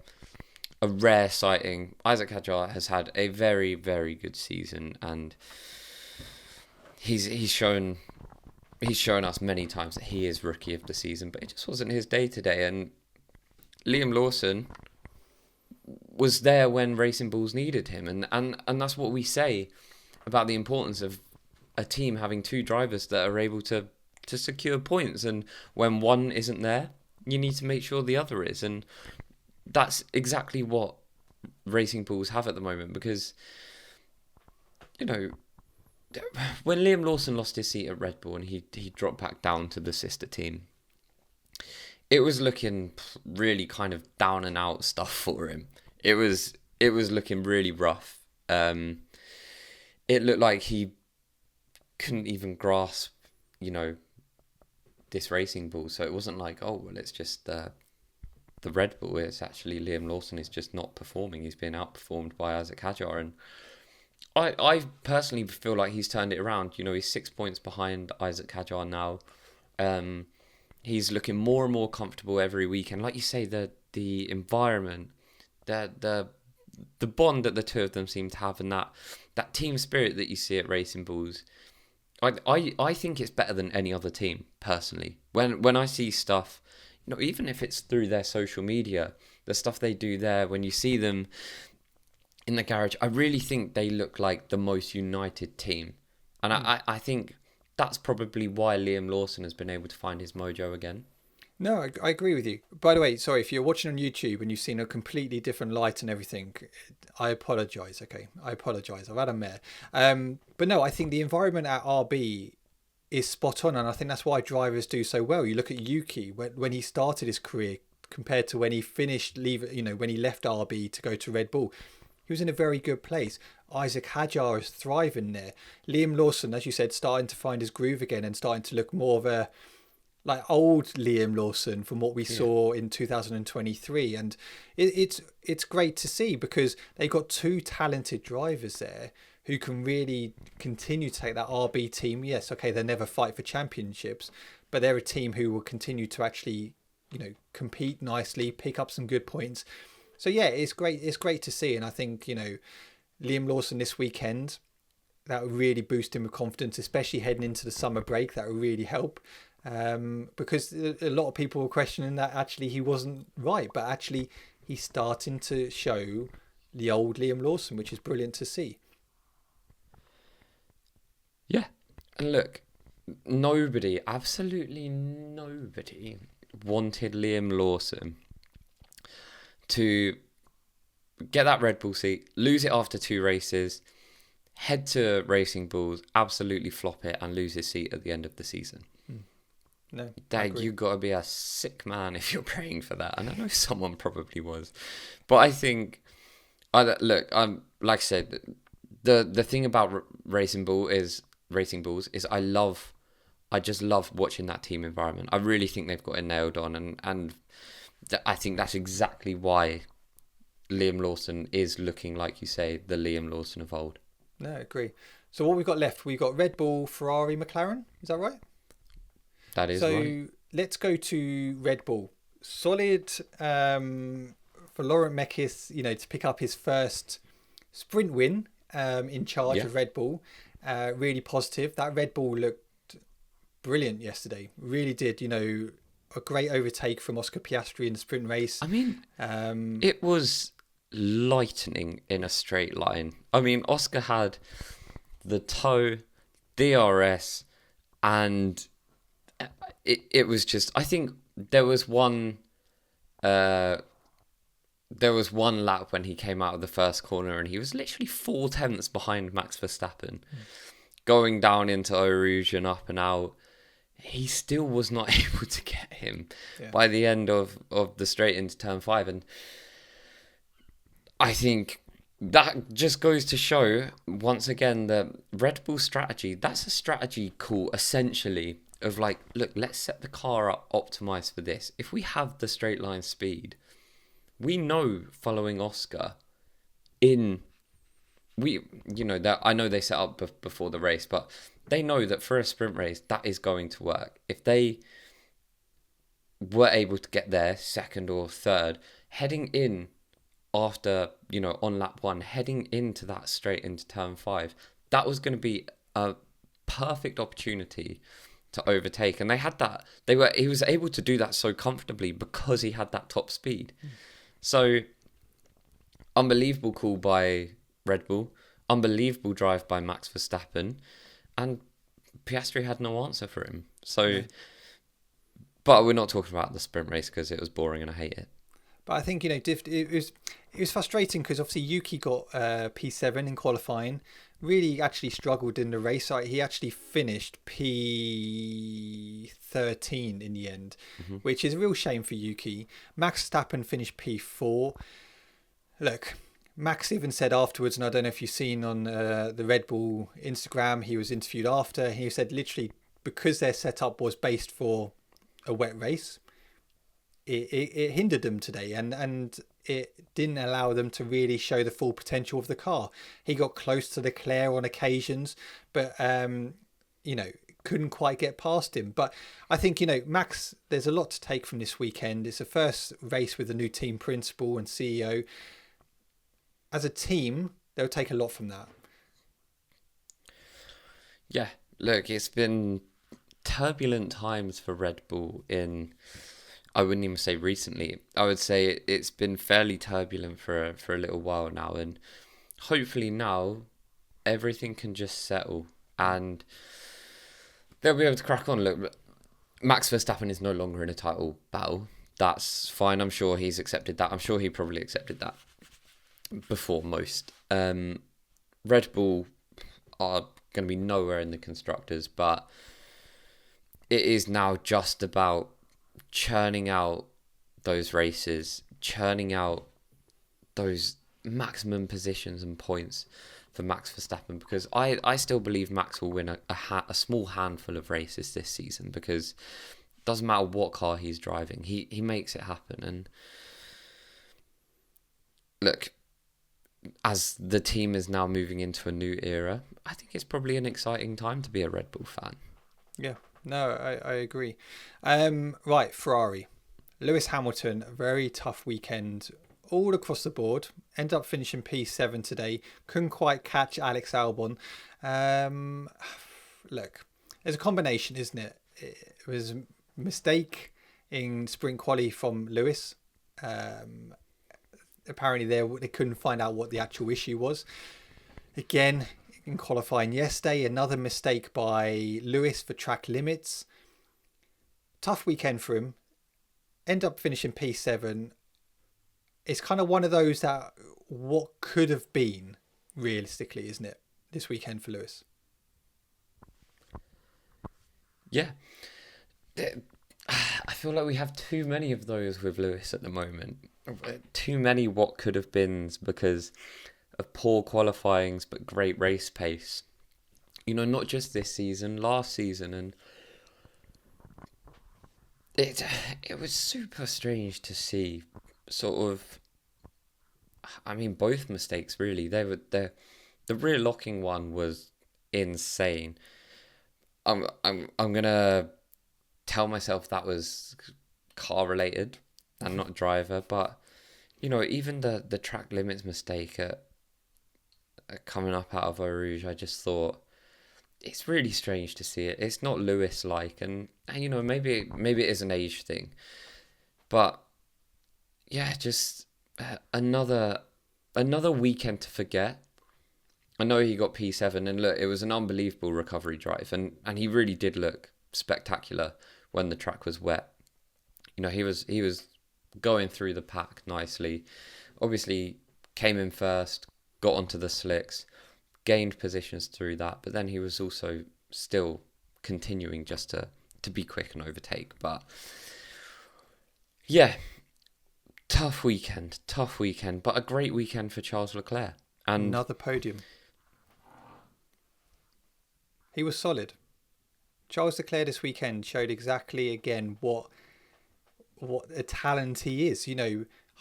sighting. Isaac Hadjar has had a very, very good season, and he's shown us many times that he is rookie of the season, but it just wasn't his day today. And Liam Lawson was there when Racing Bulls needed him, and that's what we say about the importance of a team having two drivers that are able to secure points, and when one isn't there, you need to make sure the other is, and that's exactly what Racing Bulls have at the moment, because, when Liam Lawson lost his seat at Red Bull and he dropped back down to the sister team, it was looking really kind of down and out stuff for him. It was looking really rough. It looked like he couldn't even grasp, this Racing Bull. So it wasn't like, oh, well, it's just the Red Bull. It's actually Liam Lawson is just not performing. He's been outperformed by Isaac Hadjar. And I personally feel like he's turned it around. You know, he's 6 points behind Isaac Hadjar now. He's looking more and more comfortable every week, and like you say, the environment, the bond that the two of them seem to have, and that team spirit that you see at Racing Bulls, I think it's better than any other team personally. When I see stuff, you know, even if it's through their social media, the stuff they do there, when you see them in the garage, I really think they look like the most united team, and I think that's probably why Liam Lawson has been able to find his mojo again. No, I agree with you. By the way, sorry, if you're watching on YouTube and you've seen a completely different light and everything, I apologise, okay? I apologise. I've had a mare. But no, I think the environment at RB is spot on, and I think that's why drivers do so well. You look at Yuki, when he started his career compared to when he when he left RB to go to Red Bull, he was in a very good place. Isaac Hadjar is thriving there. Liam Lawson, as you said, starting to find his groove again and starting to look more of a like old Liam Lawson from what we saw in 2023, and it's great to see because they've got two talented drivers there who can really continue to take that RB team. Yes, okay, they'll never fight for championships, but they're a team who will continue to actually, you know, compete nicely, pick up some good points. So yeah, it's great. It's great to see, and I think, you know, Liam Lawson this weekend, that will really boost him with confidence, especially heading into the summer break. That will really help. Because a lot of people were questioning that actually he wasn't right, but actually he's starting to show the old Liam Lawson, which is brilliant to see. Yeah, and look, absolutely nobody wanted Liam Lawson to get that Red Bull seat, lose it after 2 races, head to Racing Bulls, absolutely flop it and lose his seat at the end of the season. No, Dad, you got to be a sick man if you're praying for that. And I know someone probably was, but I think, like I said, the thing about Racing Bulls is I just love watching that team environment. I really think they've got it nailed on, and I think that's exactly why Liam Lawson is looking, like you say, the Liam Lawson of old. No, I agree. So what we've got left, we've got Red Bull, Ferrari, McLaren. Is that right? That is so right. Let's go to Red Bull. Solid for Laurent Mekies, you know, to pick up his first sprint win in charge of Red Bull. Really positive. That Red Bull looked brilliant yesterday. Really did. You know, a great overtake from Oscar Piastri in the sprint race. I mean, it was lightning in a straight line. I mean, Oscar had the toe, DRS, and it was just, I think there was one lap when he came out of the first corner and he was literally 4/10 behind Max Verstappen. Going down into Eau Rouge and up and out, he still was not able to get him by the end of the straight into turn 5. And I think that just goes to show, once again, that Red Bull strategy, that's a strategy call, essentially, of like, look, let's set the car up optimized for this. If we have the straight line speed, we know following Oscar I know they set up before the race, but they know that for a sprint race, that is going to work. If they were able to get there second or third, heading in after, you know, on lap 1, heading into that straight into turn 5, that was going to be a perfect opportunity to overtake. And they had that. He was able to do that so comfortably because he had that top speed. So, unbelievable call by Red Bull, unbelievable drive by Max Verstappen, and Piastri had no answer for him. So, but we're not talking about the sprint race because it was boring and I hate it. But I think, you know, it was frustrating because obviously Yuki got P7 in qualifying, really actually struggled in the race. He actually finished P13 in the end, which is a real shame for Yuki. Max Verstappen finished P4. Look, Max even said afterwards, and I don't know if you've seen on the Red Bull Instagram, he was interviewed after, he said literally because their setup was based for a wet race, it hindered them today. And it didn't allow them to really show the full potential of the car. He got close to Leclerc on occasions, but couldn't quite get past him. But I think, Max, there's a lot to take from this weekend. It's the first race with a new team principal and CEO. As a team, they'll take a lot from that. Yeah, look, it's been turbulent times for Red Bull I wouldn't even say recently. I would say it's been fairly turbulent for a little while now, and hopefully now everything can just settle and they'll be able to crack on. Look, Max Verstappen is no longer in a title battle. That's fine. I'm sure he's accepted that. I'm sure he probably accepted that before most. Red Bull are going to be nowhere in the constructors, but it is now just about churning out those races, churning out those maximum positions and points for Max Verstappen, because I still believe Max will win a small handful of races this season, because it doesn't matter what car he's driving, he makes it happen. And look, as the team is now moving into a new era, I think it's probably an exciting time to be a Red Bull fan. Yeah, no, I agree. Right, Ferrari. Lewis Hamilton, a very tough weekend all across the board. Ended up finishing P7 today. Couldn't quite catch Alex Albon. Look, it's a combination, isn't it? It was a mistake in sprint quali from Lewis. Apparently they couldn't find out what the actual issue was. Again, in qualifying yesterday, another mistake by Lewis for track limits. Tough weekend for him. End up finishing P7. It's kind of one of those that what could have been, realistically, isn't it, this weekend for Lewis? Yeah. I feel like we have too many of those with Lewis at the moment. Too many what could have beens because of poor qualifyings but great race pace. Not just this season, last season, and it was super strange to see sort of. I mean, both mistakes really. The rear locking one was insane. I'm gonna tell myself that was car related and not driver, but even the track limits mistake at coming up out of Eau Rouge, I just thought it's really strange to see it. It's not Lewis like, and maybe it is an age thing, but yeah, just another weekend to forget. I know he got P7, and look, it was an unbelievable recovery drive, and he really did look spectacular when the track was wet. He was going through the pack nicely. Obviously, came in first, got onto the slicks, gained positions through that, but then he was also still continuing just to be quick and overtake. But yeah, tough weekend, but a great weekend for Charles Leclerc. And another podium. He was solid. Charles Leclerc this weekend showed exactly again what a talent he is.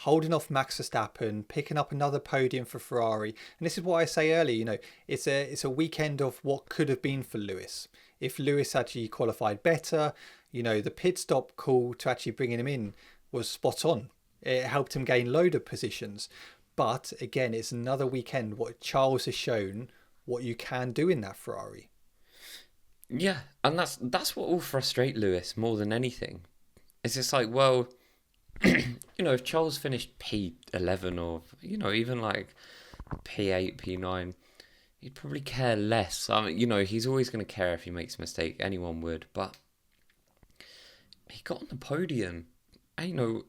Holding off Max Verstappen, picking up another podium for Ferrari. And this is what I say earlier, it's a weekend of what could have been for Lewis. If Lewis actually qualified better, the pit stop call to actually bringing him in was spot on. It helped him gain load of positions. But again, it's another weekend what Charles has shown what you can do in that Ferrari. Yeah, and that's what will frustrate Lewis more than anything. It's just like, well, if Charles finished P11 or, even like P8, P9, he'd probably care less. I mean, he's always going to care if he makes a mistake. Anyone would. But he got on the podium. And,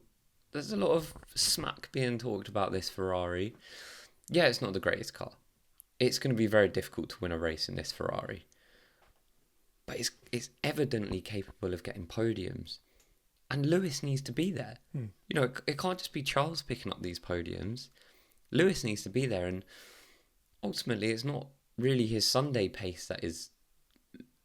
there's a lot of smack being talked about this Ferrari. Yeah, it's not the greatest car. It's going to be very difficult to win a race in this Ferrari. But it's evidently capable of getting podiums. And Lewis needs to be there. It can't just be Charles picking up these podiums. Lewis needs to be there. And ultimately, it's not really his Sunday pace that is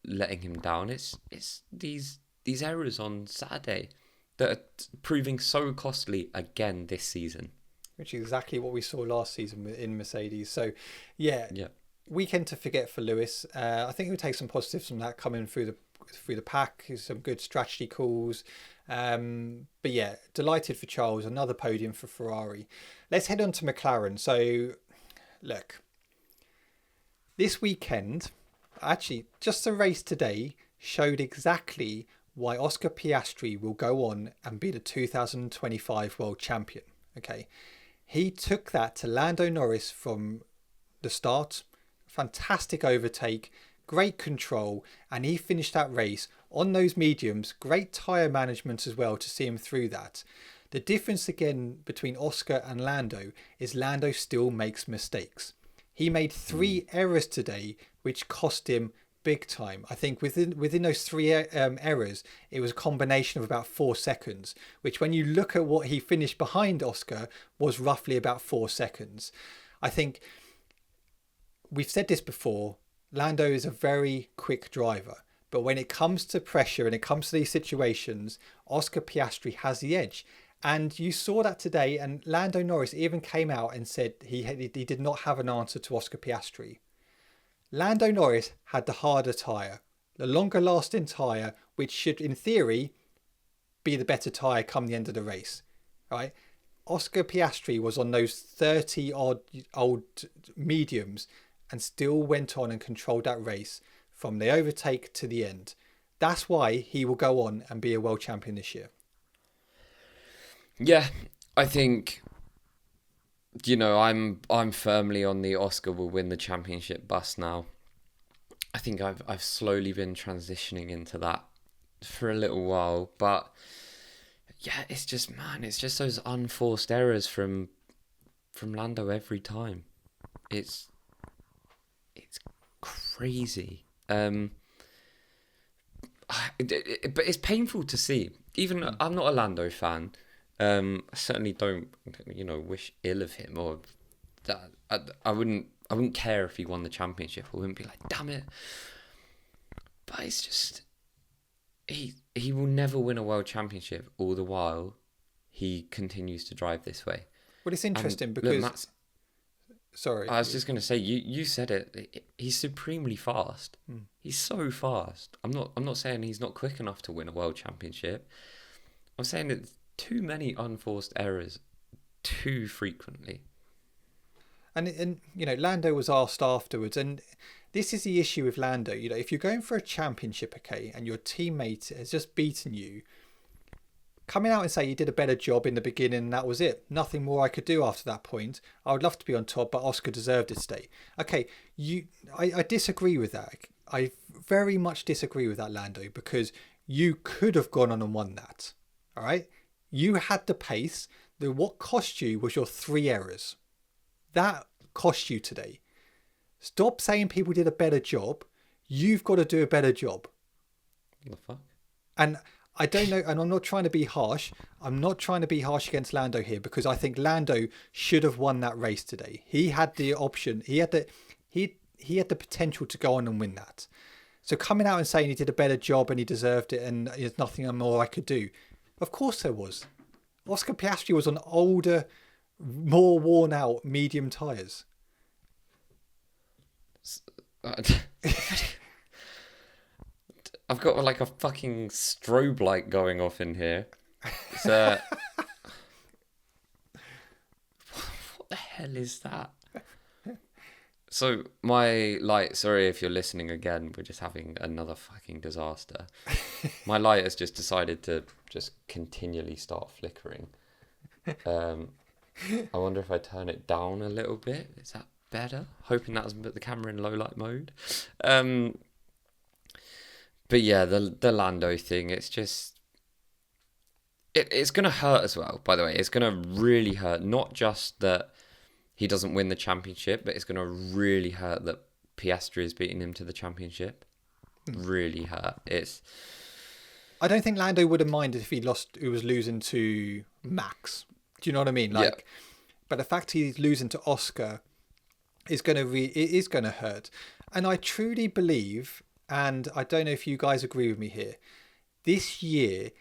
letting him down. It's these errors on Saturday that are proving so costly again this season. which is exactly what we saw last season in Mercedes. So, yeah, Yeah. weekend to forget for Lewis. I think he'll take some positives from that coming through the pack. Some good strategy calls. But yeah, delighted for Charles. Another podium for Ferrari. Let's head on to McLaren. So, look, this weekend, actually, just the race today showed exactly why Oscar Piastri will go on and be the 2025 world champion. Okay, he took that to Lando Norris from the start. Fantastic overtake, great control, and he finished that race on those mediums. Great tyre management as well to see him through that. The difference again between Oscar and Lando is Lando still makes mistakes. He made 3 errors today, which cost him big time. I think within those 3 errors, it was a combination of about 4 seconds, which when you look at what he finished behind Oscar was roughly about 4 seconds. I think we've said this before, Lando is a very quick driver, but when it comes to pressure and it comes to these situations, Oscar Piastri has the edge. And you saw that today, and Lando Norris even came out and said he did not have an answer to Oscar Piastri. Lando Norris had the harder tyre, the longer lasting tyre, which should in theory be the better tyre come the end of the race, right? Oscar Piastri was on those 30 odd old mediums and still went on and controlled that race from the overtake to the end. That's why he will go on and be a world champion this year. Yeah, I think, I'm firmly on the Oscar will win the championship bus now. I think I've slowly been transitioning into that for a little while, but yeah, it's just those unforced errors from Lando every time. It's crazy. But it's painful to see. Even I'm not a Lando fan. I certainly don't, wish ill of him, or that. I wouldn't care if he won the championship. I wouldn't be like, damn it. But it's just, he will never win a world championship. All the while, he continues to drive this way. Well, it's interesting because. Look, sorry, I was just going to say, you said it. He's supremely fast. He's so fast. I'm not saying he's not quick enough to win a world championship. I'm saying it's too many unforced errors too frequently. And Lando was asked afterwards, and this is the issue with Lando. If you're going for a championship, okay, and your teammate has just beaten you, coming out and say you did a better job in the beginning and that was it, nothing more I could do after that point. I would love to be on top, but Oscar deserved it today. Okay, I disagree with that. I very much disagree with that, Lando, because you could have gone on and won that. All right, you had the pace. What cost you was your 3 errors. That cost you today. Stop saying people did a better job. You've got to do a better job. What the fuck? And I don't know, and I'm not trying to be harsh. I'm not trying to be harsh against Lando here, because I think Lando should have won that race today. He had the option. He had the potential to go on and win that. So coming out and saying he did a better job and he deserved it and there's nothing more I could do. Of course there was. Oscar Piastri was on older, more worn out medium tyres. I've got like a fucking strobe light going off in here. It's, what the hell is that? So my light, sorry if you're listening again, we're just having another fucking disaster. My light has just decided to just continually start flickering. I wonder if I turn it down a little bit. Is that better? Hoping that doesn't put the camera in low light mode. But yeah, the Lando thing, it's just... It's going to hurt as well, by the way. It's going to really hurt. Not just that he doesn't win the championship, but it's going to really hurt that Piastri is beating him to the championship. Really hurt. I don't think Lando would have minded if he was losing to Max. Do you know what I mean? Yeah. But the fact he's losing to Oscar is going to hurt. And I truly believe, and I don't know if you guys agree with me here, this year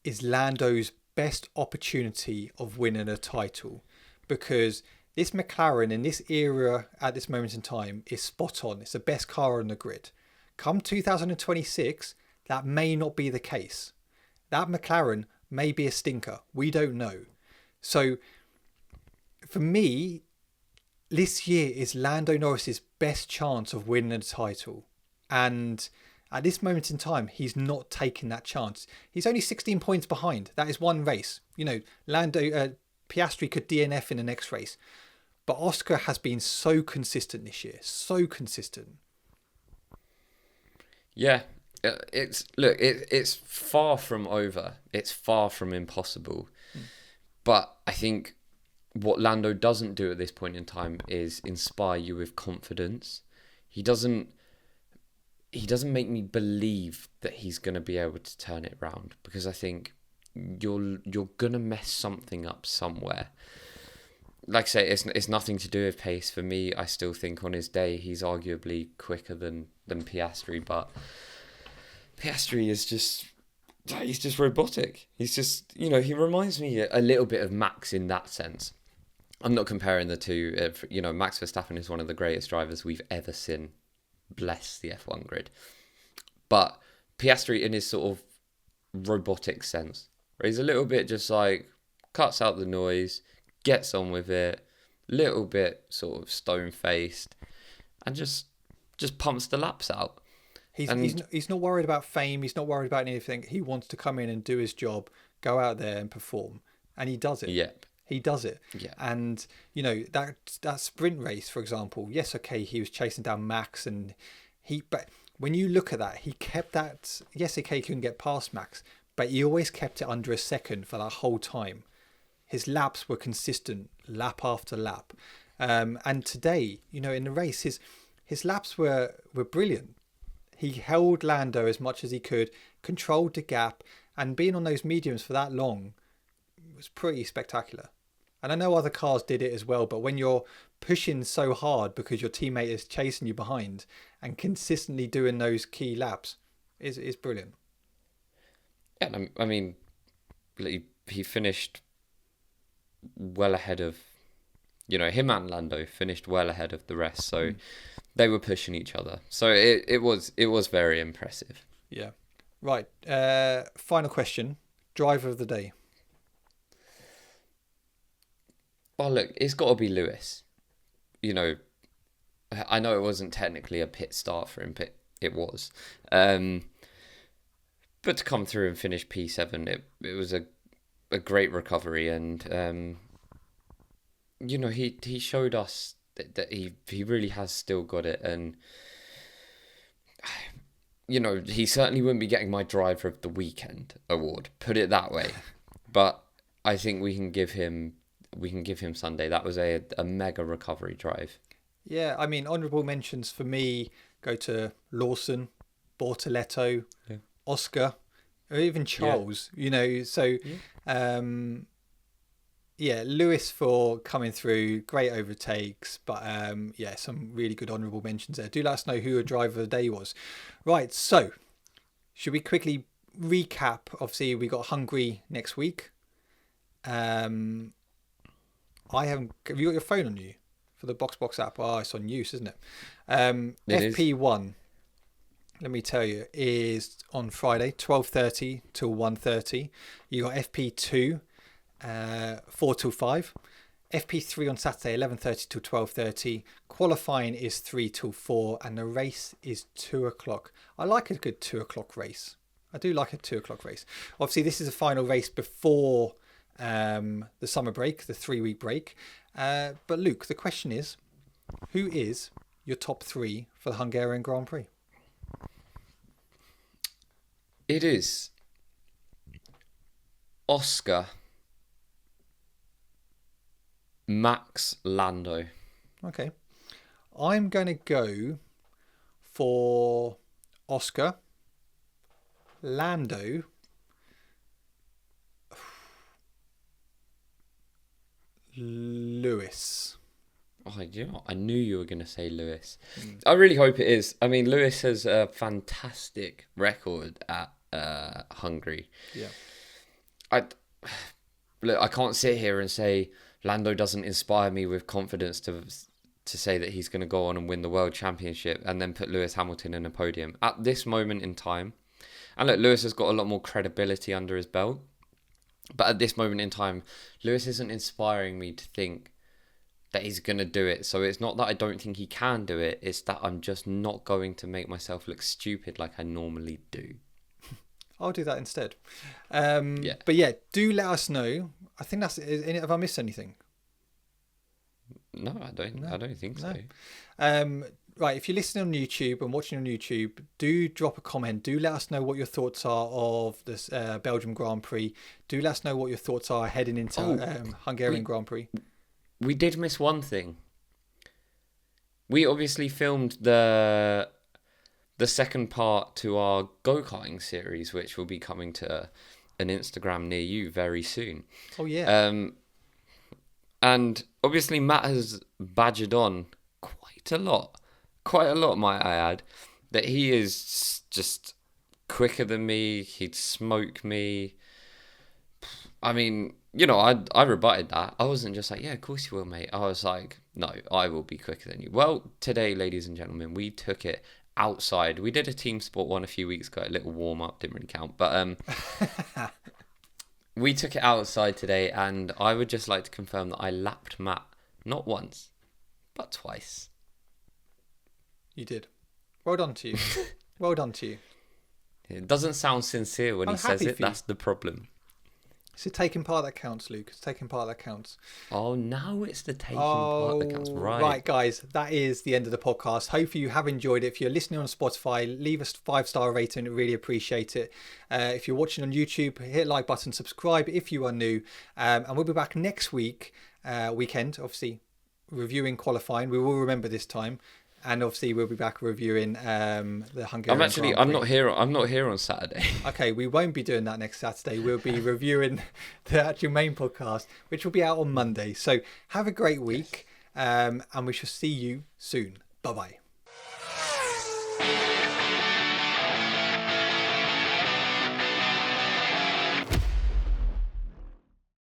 is Lando's best opportunity of winning a title, because this McLaren in this era at this moment in time is spot on. It's the best car on the grid. Come 2026, that may not be the case. That McLaren may be a stinker. We don't know. So for me, this year is Lando Norris's best chance of winning a title. And at this moment in time, he's not taking that chance. He's only 16 points behind. That is one race. You know, Piastri could DNF in the next race. But Oscar has been so consistent this year. So consistent. Yeah. It's far from over. It's far from impossible. But I think what Lando doesn't do at this point in time is inspire you with confidence. He doesn't make me believe that he's going to be able to turn it around, because I think you're going to mess something up somewhere. Like I say, it's nothing to do with pace. For me, I still think on his day he's arguably quicker than Piastri, but Piastri is he's just robotic. He's just, he reminds me a little bit of Max in that sense. I'm not comparing the two. Max Verstappen is one of the greatest drivers we've ever seen bless the F1 grid. But Piastri in his sort of robotic sense, where he's a little bit just like cuts out the noise, gets on with it, little bit sort of stone-faced, and just pumps the laps out. He's not worried about fame. He's not worried about anything. He wants to come in and do his job, go out there and perform, and he does it. Yep. He does it. Yeah. And, that sprint race, for example, yes, okay, he was chasing down Max, but when you look at that, he kept that, yes, okay, he couldn't get past Max, but he always kept it under a second for that whole time. His laps were consistent, lap after lap. And today, in the race, his laps were brilliant. He held Lando as much as he could, controlled the gap, and being on those mediums for that long was pretty spectacular. And I know other cars did it as well, but when you're pushing so hard because your teammate is chasing you behind and consistently doing those key laps, is brilliant. Yeah, I mean, he finished well ahead of, him and Lando finished well ahead of the rest, so they were pushing each other. So it was very impressive. Yeah. Right. Final question. Driver of the day. Well, look, it's got to be Lewis. I know it wasn't technically a pit start for him, but it was. But to come through and finish P7, it was a great recovery, and he showed us that he really has still got it, and he certainly wouldn't be getting my driver of the weekend award, put it that way. But I think we can give him Sunday. That was a mega recovery drive. Yeah, I mean, honourable mentions for me go to Lawson, Bortoletto, Oscar, or even Charles. Lewis for coming through, great overtakes, but some really good honourable mentions there. Do let us know who your driver of the day was. Right, so should we quickly recap? Obviously, we got Hungary next week. Have you got your phone on you for the Box app? Oh, it's on use, isn't it? FP1, let me tell you, is on Friday, 12:30 till 1:30. You got FP2, 4 till 5. FP3 on Saturday, 11:30 till 12:30. Qualifying is 3 till 4, and the race is 2 o'clock. I like a good 2 o'clock race. I do like a 2 o'clock race. Obviously, this is a final race before the summer break, the 3-week break. But Luke, the question is, who is your top 3 for the Hungarian Grand Prix? It is Oscar, Max, Lando. Okay. I'm going to go for Oscar, Lando, Lewis. Oh, I knew you were going to say Lewis. I really hope it is. I mean, Lewis has a fantastic record at Hungary. Yeah. look, I can't sit here and say Lando doesn't inspire me with confidence to say that he's going to go on and win the world championship and then put Lewis Hamilton in a podium at this moment in time. And look, Lewis has got a lot more credibility under his belt. But at this moment in time, Lewis isn't inspiring me to think that he's going to do it. So it's not that I don't think he can do it. It's that I'm just not going to make myself look stupid like I normally do. I'll do that instead. Yeah. But yeah, do let us know. I think that's it. Have I missed anything? No, I don't think so. Right, if you're listening on YouTube and watching on YouTube, do drop a comment. Do let us know what your thoughts are of this Belgian Grand Prix. Do let us know what your thoughts are heading into Hungarian Grand Prix. We did miss one thing. We obviously filmed the second part to our go-karting series, which will be coming to an Instagram near you very soon. Oh, yeah. And obviously Matt has badgered on quite a lot, might I add, that he is just quicker than me. He'd smoke me. I mean, you know, I rebutted that. I wasn't just like, yeah, of course you will, mate. I was like, no, I will be quicker than you. Well, today, ladies and gentlemen, we took it outside. We did a team sport one a few weeks ago, a little warm up, didn't really count, but we took it outside today, and I would just like to confirm that I lapped Matt not once, but twice. You did. Well done to you. Well done to you. It doesn't sound sincere when he says it. That's the problem. It's the taking part that counts, Luke. It's taking part that counts. Oh, now it's the taking part that counts. Right, guys. That is the end of the podcast. Hopefully you have enjoyed it. If you're listening on Spotify, leave us a 5-star rating. We really appreciate it. If you're watching on YouTube, hit like button, subscribe if you are new. And we'll be back next weekend, obviously, reviewing qualifying. We will remember this time. And obviously we'll be back reviewing the Hungarian Grand Prix. I'm not here on Saturday. Okay, we won't be doing that next Saturday. We'll be reviewing the actual main podcast, which will be out on Monday. So have a great week, and we shall see you soon. Bye-bye.